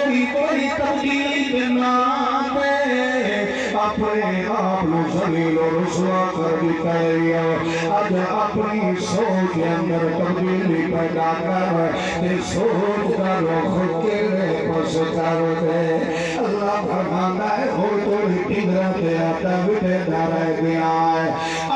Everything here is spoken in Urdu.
کوئی تبدیلی کے نام پہ اپنے آپ ذلیل و رسوا کر دکھایا آج اپنی سوچ کے اندر تبدیلی پیدا کر تے سوچ کا رخ تیرے پس کر دے اللہ فرماتا ہے ہو تو قدرت عطا بٹے دارے گیا ہے